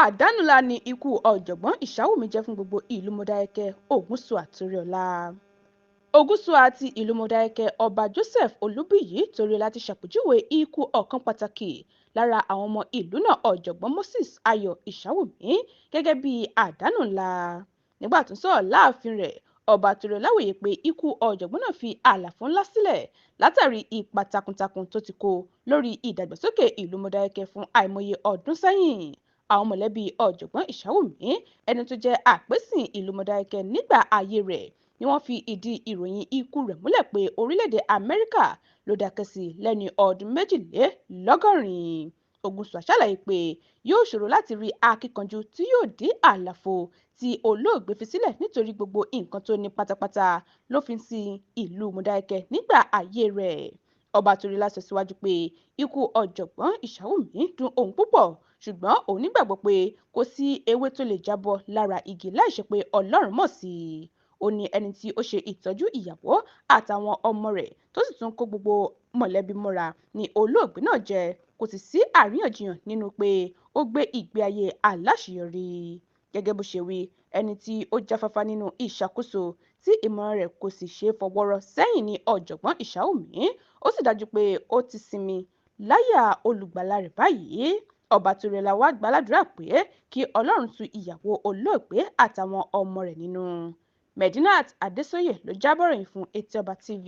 Àdánù ńlá ni ikú ọ̀jọ̀gbọ́n Iṣawumi jẹ́ fún gbogbo ìlú Mọdakẹkẹ, Ogunṣua, Toriọla. Ogunṣua ti ìlú Mọdakẹkẹ Ọba Joseph Olúbíyì Toriọla ti ṣàpèjúwe ikú ọ̀kan pàtàkì lára àwọn ọmọ ìlú náà Ọjọgbọn Moses Ayọ̀ Iṣawumi gẹ́gẹ́ bí àdánù ńlá. Nígbà tó ń sọ̀rọ̀ láàfin rẹ̀, Ọba Toriọla wòye pé ikú ọ̀jọ̀gbọ́n náà fi àlàfo ńlá sílẹ̀ látàrí ipa takuntakun tó ti kó lórí ìdàgbàsókè ìlú Mọdakẹkẹ fún àìmọye ọdún sẹ́yìn. Àwọn mọ̀lẹ́bí ọ̀jọ̀gbọ́n Iṣawumi, ẹni tó jẹ́ àpèsìn ìlú Mọdakẹkẹ nígbà ayé rẹ̀, ni wọ́n fi ìdí ìròyìn ikú rẹ̀ múlẹ̀ pé orílẹ̀-èdè Amẹ́ríkà ló dákẹ́ sí lẹ́ni ọdún 82. Ogunṣua ṣàlàyé pé yóò ṣòro láti rí akíkanjú tí yóò dí àlàfo tí olóògbé fi sílẹ̀ nítorí gbogbo nǹkan tó ní pátápátá ló fi sí ìlú Mọdakẹkẹ nígbà ayé rẹ̀. Ọba Toriọla sọ síwájú pé ikú ọ̀jọ̀gbọ́n Iṣawumi dùn òun púpọ̀, ṣùgbọ́n òun nígbàgbọ́ pé kò sí ewé tó lè jábọ́ lára igi láìṣe pé Ọlọ́run mọ̀ sí i. Ó ní ẹni tí ó ṣe ìtọ́jú ìyàwó àtàwọn ọmọ rẹ̀ tó sì tún kó gbogbo mọ̀lẹ́bí mọ́ra ni olóògbé náà jẹ́. Kò sì sí àríyànjiyàn nínú pé ó gbé ìgbé ayé aláṣeyọrí. Gẹ́gẹ́ bó ṣe wí, ẹni tí ó jáfáfá nínú ìṣàkóso tí ìmọ̀ràn rẹ̀ kò sì ṣe fọwọ́rọ́ sẹ́yìn ní ọ̀jọ̀gbọ́n Iṣawumi. Ó sì dájú pé ó ti sinmi láyà olùgbàlà rẹ̀ báyìí. Ọba Toriọla wá gbàládùra pé kí Ọlọ́run tu ìyàwó olóògbé àtàwọn ọmọ rẹ̀ nínú. Medinat Adesoye ló jábọ̀ ròyìn fún Etí Ọba TV.